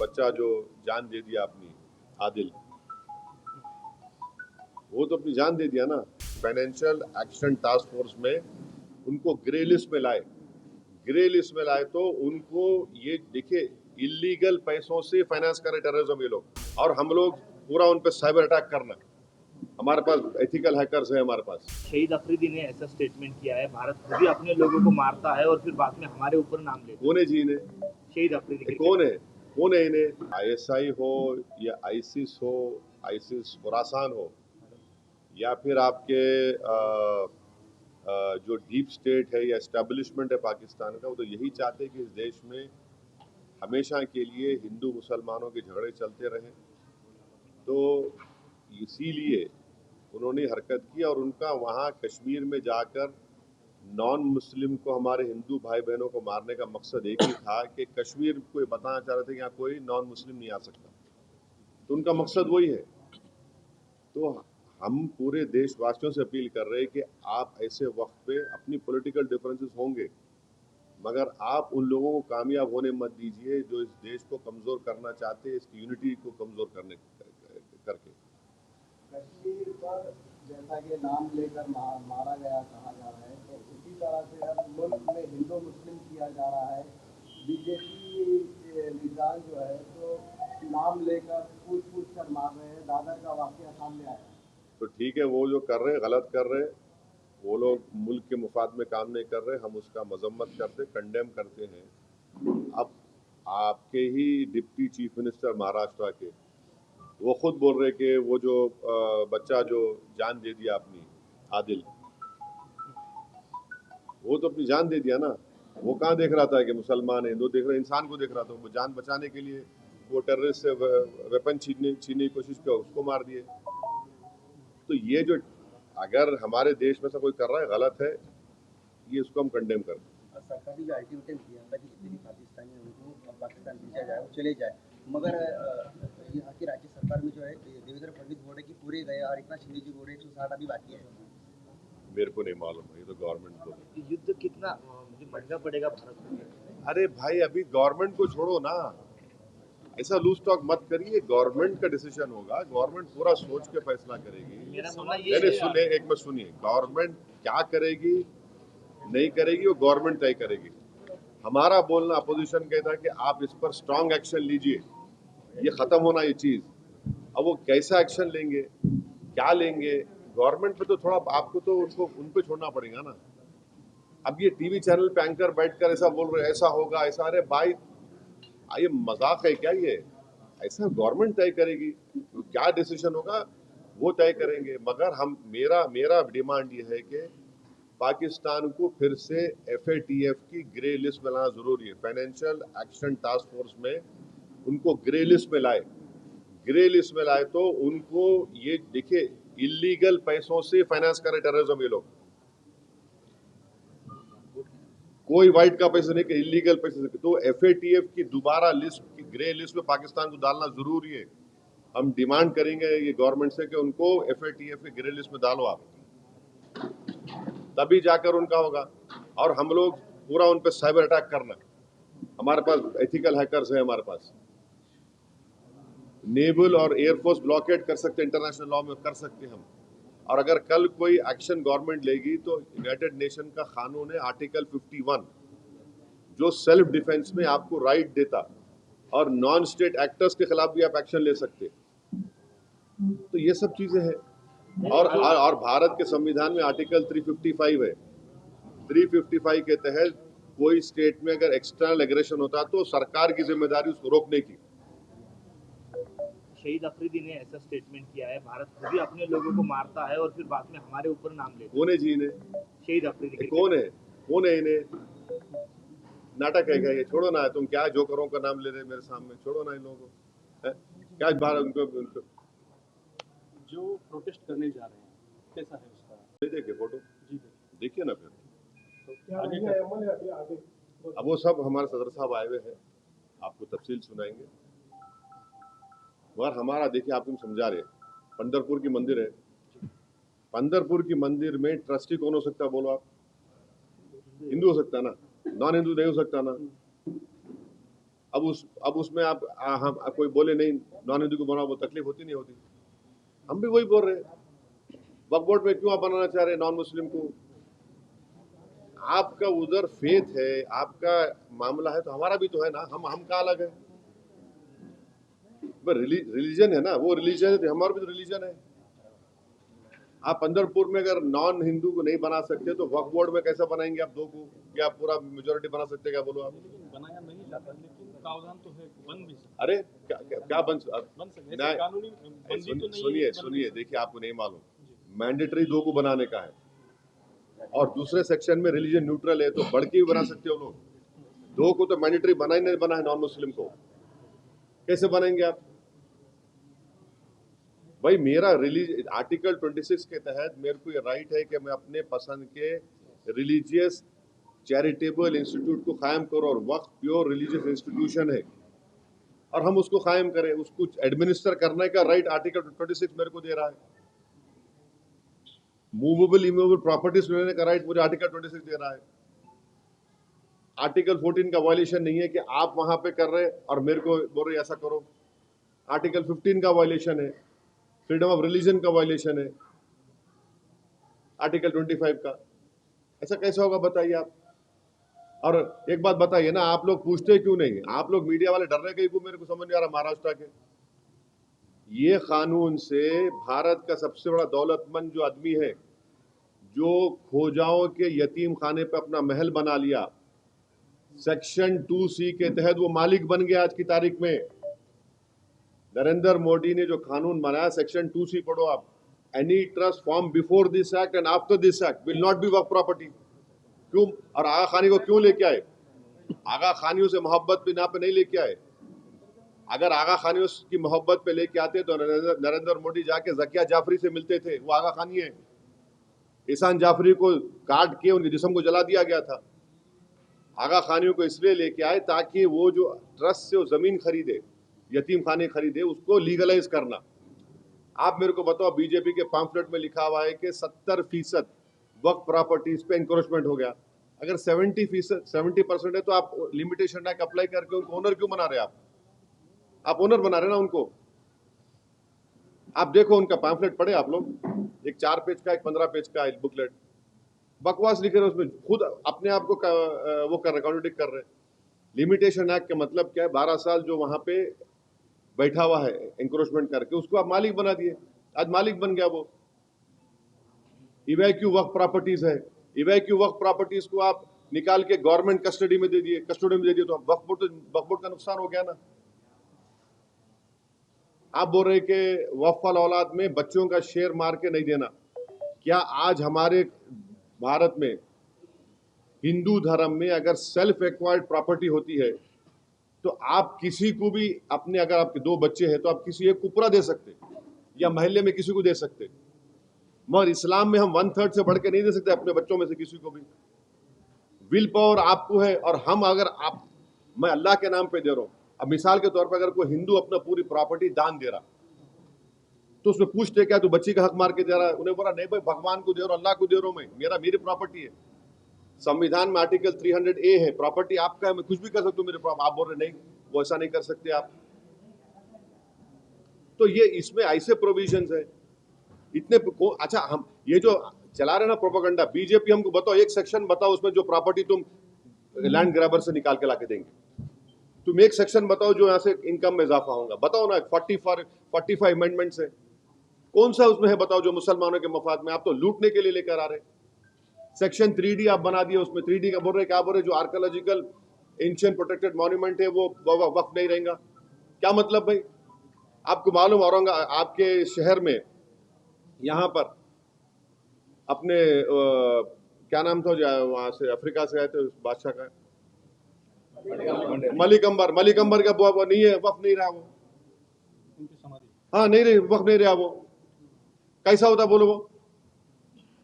बच्चा जो जान दे दिया अपनी, आदिल, वो तो अपनी जान दे दिया ना। फाइनेंशियल एक्शन टास्क फोर्स में उनको ग्रे लिस्ट में लाए। ग्रे लिस्ट में लाए तो उनको ये देखिए, इलीगल पैसों से फाइनेंस कर रहे टेररिज्म ये लोग, और हम लोग पूरा उन पे साइबर अटैक करना। हमारे पास एथिकल हैकर्स है हमारे पास। शहीद अफरीदी ने ऐसा स्टेटमेंट किया है, भारत खुद ही अपने लोगों को मारता है और फिर बाद में हमारे ऊपर नाम लेता है। कौन है जी इन्हें? शहीद अफरीदी कौन है? कौन है इन्हें? आईएसआई हो या आईसिस हो, आईसिस खुरासान हो, या फिर आपके जो डीप स्टेट है या एस्टेब्लिशमेंट है पाकिस्तान का, वो तो यही चाहते हैं कि इस देश में हमेशा के लिए हिंदू मुसलमानों के झगड़े चलते रहें। तो इसीलिए उन्होंने हरकत की, और उनका वहाँ कश्मीर में जाकर नॉन मुस्लिम को, हमारे हिंदू भाई बहनों को मारने का मकसद एक ही था कि कश्मीर को बताना चाह रहे थे कि यहाँ कोई नॉन मुस्लिम नहीं आ सकता। तो उनका मकसद वही है। तो हम पूरे देशवासियों से अपील कर रहे हैं कि आप ऐसे वक्त पे, अपनी पॉलिटिकल डिफरेंसेस होंगे, मगर आप उन लोगों को कामयाब होने मत दीजिए जो इस देश को कमजोर करना चाहते हैं, इसकी यूनिटी को कमजोर करने करके। कश्मीर पर जैसा कि नाम लेकर मारा गया कहा जा रहा है, तो उसी तरह से हर मुल्क में हिंदू मुस्लिम किया जा रहा है। बीजेपी लीडर जो है तो नाम लेकर पूछ कर मार रहे हैं। दादर का वाकया सामने आया। तो ठीक है, वो जो कर रहे हैं गलत कर रहे हैं, वो लोग मुल्क के मुफाद में काम नहीं कर रहे, हम उसका मजम्मत करते, कंडेम करते हैं। अब आपके ही डिप्टी चीफ मिनिस्टर महाराष्ट्र के, वो खुद बोल रहे कि वो जो बच्चा जो जान दे दिया अपनी, आदिल, वो तो अपनी जान दे दिया ना। वो कहाँ देख रहा था कि मुसलमान है, हिंदू देख रहा, इंसान को देख रहा था। वो जान बचाने के लिए वो टेररिस्ट से वेपन छीनने की कोशिश किया, उसको मार दिए। तो ये जो, अगर हमारे देश में से कोई कर रहा है गलत है, ये इसको हम कंडेम करते हैं। सरकार ने जो अल्टीमेटम दिया था कि जितने भी पाकिस्तानी हैं उनको पाकिस्तान भेजा जाए, वो चले जाए, मगर यहाँ की राज्य सरकार में जो है देवेंद्र फडणवीस बोल रहे कि पूरे गए और एकनाथ शिंदे जी बोल रहे 160 अभी बाकी है। मेरे को नहीं मालूम, ये तो गवर्नमेंट को। युद्ध कितना महंगा पड़ेगा भारत को? अरे भाई, अभी गवर्नमेंट को छोड़ो ना, ऐसा लूज टॉक मत करिए। गवर्नमेंट का डिसीजन होगा, गवर्नमेंट पूरा सोच के फैसला करेगी। मेरा मानना ये नहीं सुनिए, एक मिनट सुनिए। गवर्नमेंट क्या करेगी नहीं करेगी वो गवर्नमेंट तय करेगी। हमारा बोलना, अपोजिशन कहता है कि आप इस पर स्ट्रांग एक्शन लीजिए, ये खत्म होना ये चीज। अब वो कैसा एक्शन लेंगे, क्या लेंगे, गवर्नमेंट पे तो थोड़ा आपको तो उनको उन पे छोड़ना पड़ेगा ना। अब ये टीवी चैनल पे एंकर बैठकर ऐसा बोल रहे, ऐसा होगा ऐसा, अरे भाई ये मजाक है क्या? ये ऐसा गवर्नमेंट तय करेगी, क्या डिसीजन होगा वो तय करेंगे। मगर हम, मेरा डिमांड ये है कि पाकिस्तान को फिर से FATF की ग्रे लिस्ट में लाना जरूरी है। फाइनेंशियल एक्शन टास्क फोर्स में उनको ग्रे लिस्ट में लाए। ग्रे लिस्ट में लाए तो उनको ये देखिए, इलीगल पैसों से फाइनेंस कर रहे टेररिज्म ये लोग। कोई वाइट का पैसा नहीं, कि इलीगल पैसे से। तो FATF की दोबारा लिस्ट, की ग्रे लिस्ट में पाकिस्तान को डालना जरूरी है। हम डिमांड करेंगे ये गवर्नमेंट से कि उनको FATF की ग्रे लिस्ट में डालो आप, तभी जाकर उनका होगा। और हम लोग पूरा उन पे साइबर अटैक करना। हमारे पास एथिकल हैकर्स है हमारे पास। नेवल और एयरफोर्स ब्लॉकेट कर सकते, इंटरनेशनल लॉ में कर सकते हम। और अगर कल कोई एक्शन गवर्नमेंट लेगी तो यूनाइटेड नेशन का कानून है आर्टिकल 51, जो सेल्फ डिफेंस में आपको राइट देता, और नॉन स्टेट एक्टर्स के खिलाफ भी आप एक्शन ले सकते। तो ये सब चीजें हैं। और भारत के संविधान में आर्टिकल 355 है। 355 के तहत कोई स्टेट में अगर एक्सटर्नल एग्रेशन होता तो सरकार की जिम्मेदारी उसको रोकने की। शहीद अफरीदी ने ऐसा स्टेटमेंट किया है, भारत खुद ही अपने लोगों को मारता है और फिर बाद में हमारे ऊपर नाम लेता है। कौन है जी इन्हें? शहीद अफरीदी कौन है? कौन है इन्हें? नाटक है क्या ये? छोड़ो ना, तुम क्या जोकरों का नाम ले रहे मेरे सामने, छोड़ो ना इन लोगों को। क्या भारत उनको जो प्रोटेस्ट करने जा रहे हैं कैसा है उसका? देखिए फोटो, जी देखिए ना फिर। तो क्या आगे का? अब वो सब हमारे सदर साहब आए हुए हैं, आपको तफसील सुनाएंगे। मगर हमारा देखिए, आप तुम समझा रहे, पंढरपुर की मंदिर है, पंढरपुर की मंदिर में ट्रस्टी कौन हो सकता है बोलो आप? हिंदू हो सकता है ना, नॉन हिंदू नहीं हो सकता ना। अब उसमें आप हम कोई बोले नहीं नॉन हिंदू को बनाओ, वो तकलीफ होती नहीं होती? हम भी वही बोल रहे हैं। वक्फ बोर्ड में क्यों आप बनाना चाह रहे हैं नॉन मुस्लिम को? आपका उधर फेथ है, आपका मामला है, तो हमारा भी तो है ना। हम कहाँ अलग है? रिलीजन है ना, वो रिलीजन है तो हमारा भी तो रिलीजन है। आप पंढरपुर में अगर नॉन हिंदू को नहीं बना सकते तो वक्फ बोर्ड में कैसे बनाएंगे आप दो को? क्या पूरा मेजोरिटी बना सकते? क्या बोलो आप? लेकिन बनाया नहीं जाता, लेकिन प्रावधान तो है, बन भी सकता अरे क्या बन सकता है। नहीं, कानूनी बंदी तो नहीं सुनिए है, सुनिए, देखिए आपको नहीं मालूम, मैंडेटरी दो को बनाने का है और दूसरे सेक्शन में रिलीजन न्यूट्रल है, तो बढ़ के भी बना सकते हो लोग। दो को तो मैंडेटरी बना ही नहीं, बना है नॉन मुस्लिम को, कैसे बनाएंगे आप? भाई मेरा आर्टिकल 26 के तहत मेरे को ये राइट है कि मैं अपने पसंद के रिलीजियस चैरिटेबल इंस्टीट्यूट को कायम करूं, और वक्फ प्योर रिलीजियस इंस्टीट्यूशन है और हम उसको कायम करें, उसको एडमिनिस्टर करने का राइट आर्टिकल 26 मेरे को दे रहा है। मूवेबल इमूवेबल प्रॉपर्टीज लेने का राइट मुझे आर्टिकल 26 दे रहा है। आर्टिकल 14 का वायलेशन नहीं है कि आप वहां पे कर रहे और मेरे को बोल रहे ऐसा करो। आर्टिकल 15 का वायलेशन है, फ्रीडम ऑफ रिलीजन का वायलेशन है, आर्टिकल 25 का। ऐसा कैसे होगा बताइए आप? और एक बात बताइए ना, आप लोग पूछते क्यों नहीं? आप लोग मीडिया वाले डर रहे कहीं को, मेरे को समझ नहीं आ रहा। महाराष्ट्र के ये कानून से भारत का सबसे बड़ा दौलतमंद जो आदमी है, जो खोजाओं के यतीम खाने पे अपना महल बना लिया, सेक्शन 2C के तहत वो मालिक बन गया। आज की तारीख में नरेंद्र मोदी ने जो कानून बनाया, सेक्शन 2C पढ़ो आप, any trust form before this act and after this act will not be Waqf property. क्यों? और आगा खानी को क्यों लेके आए? आगा खानियों से मोहब्बत भी ना पे नहीं लेके आए। अगर आगा खानियों की मोहब्बत पे लेके आते तो नरेंद्र मोदी जाके जकिया जाफरी से मिलते थे। वो आगा खानी है। ईशान जाफरी को काट के उनके जिस्म को जला दिया गया था। आगा खानियों को इसलिए लेके आए ताकि वो जो ट्रस्ट से वो जमीन खरीदे, यतीम खाने खरीदे, उसको लीगलाइज करना। आप मेरे को बताओ, बीजेपी के पैम्फलेट में लिखा हुआ है कि 70% वक्फ प्रॉपर्टीज पे इंक्रोचमेंट हो गया। अगर 70% है तो आप लिमिटेशन एक्ट अप्लाई करके उनको ओनर क्यों बना रहे? आप ओनर बना रहे ना उनको। आप देखो उनका पैम्फलेट पढ़े आप लोग, एक 4 पेज का, एक 15 पेज का बुकलेट, बकवास लिखे रहे उसमें, खुद अपने आप को वो कर रहे, कॉन्ट्रडिक्ट कर रहे। लिमिटेशन एक्ट का मतलब क्या है? 12 साल जो वहां पे बैठा हुआ है इंक्रोचमेंट करके, उसको आप मालिक बना दिए। आज मालिक बन गया वो। इवैक्यू वक्फ प्रॉपर्टीज है, इवैक्यू वक्फ प्रॉपर्टीज को आप निकाल के गवर्नमेंट कस्टडी में दे दिए, तो वक्फ बोर्ड का नुकसान हो गया ना। आप बोल रहे कि वक्फ वाल औलाद में बच्चों का शेयर मार के नहीं देना। क्या आज हमारे भारत में हिंदू धर्म में अगर सेल्फ एक्वायर्ड प्रॉपर्टी होती है तो आप किसी को भी अपने, अगर आपके 2 बच्चे हैं तो आप किसी एक को पूरा दे सकते या महल्ले में किसी को दे सकते, मगर इस्लाम में हम 1/3 से बढ़ के नहीं दे सकते अपने बच्चों में से किसी को भी। विल पावर आपको है, और हम अगर आप, मैं अल्लाह के नाम पे दे रहा हूं। अब मिसाल के तौर पर अगर कोई हिंदू अपना पूरी प्रॉपर्टी दान दे रहा तो उसमें पूछते क्या तू बच्ची का हक मार के दे रहा है? उन्हें बोला नहीं भाई, भगवान को दे रहा हूं, अल्लाह को दे रहा हूं, मैं, मेरी प्रॉपर्टी है। संविधान में आर्टिकल 300A है, प्रॉपर्टी आपका है, मैं कुछ भी कर सकता हूं मेरे प्रॉपर्टी। आप बोल रहे नहीं, वो ऐसा नहीं कर सकते आप। तो ये इसमें ऐसे प्रोविजंस है इतने। अच्छा, हम ये जो चला रहे ना प्रोपेगेंडा, बीजेपी हमको बताओ एक सेक्शन बताओ उसमें जो प्रॉपर्टी तुम लैंड ग्रैबर से निकाल के लाके देंगे। तुम एक सेक्शन बताओ जो यहाँ से इनकम में इजाफा होगा, बताओ ना। 45 अमेंडमेंट्स है, कौन सा उसमें है बताओ जो मुसलमानों के मफाद में? आप तो लूटने के लिए लेकर आ रहे। सेक्शन 3D आप बना दिए, उसमें 3D का बोल रहे, क्या बोल रहे, जो आर्कियोलॉजिकल एंशिएंट प्रोटेक्टेड मॉन्यूमेंट है वो वक्फ नहीं रहेगा। क्या मतलब भाई? आपको मालूम औरंगाबाद आपके शहर में, यहाँ पर अपने क्या नाम था जो वहां से अफ्रीका से आए थे उस बादशाह का, मलिक अंबर का वो नहीं है, वक्फ नहीं रहा वो। उनकी समाधि, हाँ नहीं रही, वक्फ नहीं रहा वो। कैसा होता बोलो? वो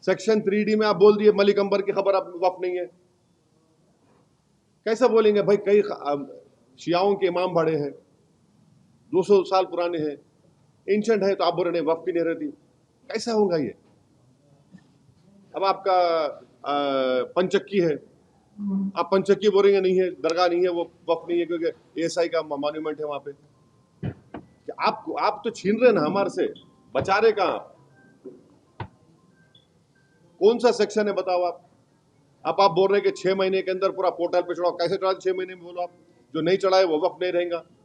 सेक्शन 3D में आप बोल दिए मलिक अंबर की खबर आप वक्फ नहीं है, कैसा बोलेंगे भाई? कई शियाओं के इमाम बड़े हैं, 200 साल पुराने हैं, एंशंट है, तो आप बोल रहे नहीं वक्फ की नहीं रहती, कैसा होगा ये? अब आपका पंचक्की है, आप पंचक्की बोलेंगे नहीं है, दरगाह नहीं है, वो वक्फ नहीं है क्योंकि एएसआई का मॉन्यूमेंट है वहां पे। कि आप तो छीन रहे हैं ना हमारे से, बचा रहे कहां आप? कौन सा सेक्शन है बताओ आप? अब आप बोल रहे हैं कि 6 महीने के अंदर पूरा पोर्टल पे चढ़ाओ। कैसे चढ़ा 6 महीने में? बोलो आप। जो नहीं चढ़ाए वो वक्त नहीं रहेगा।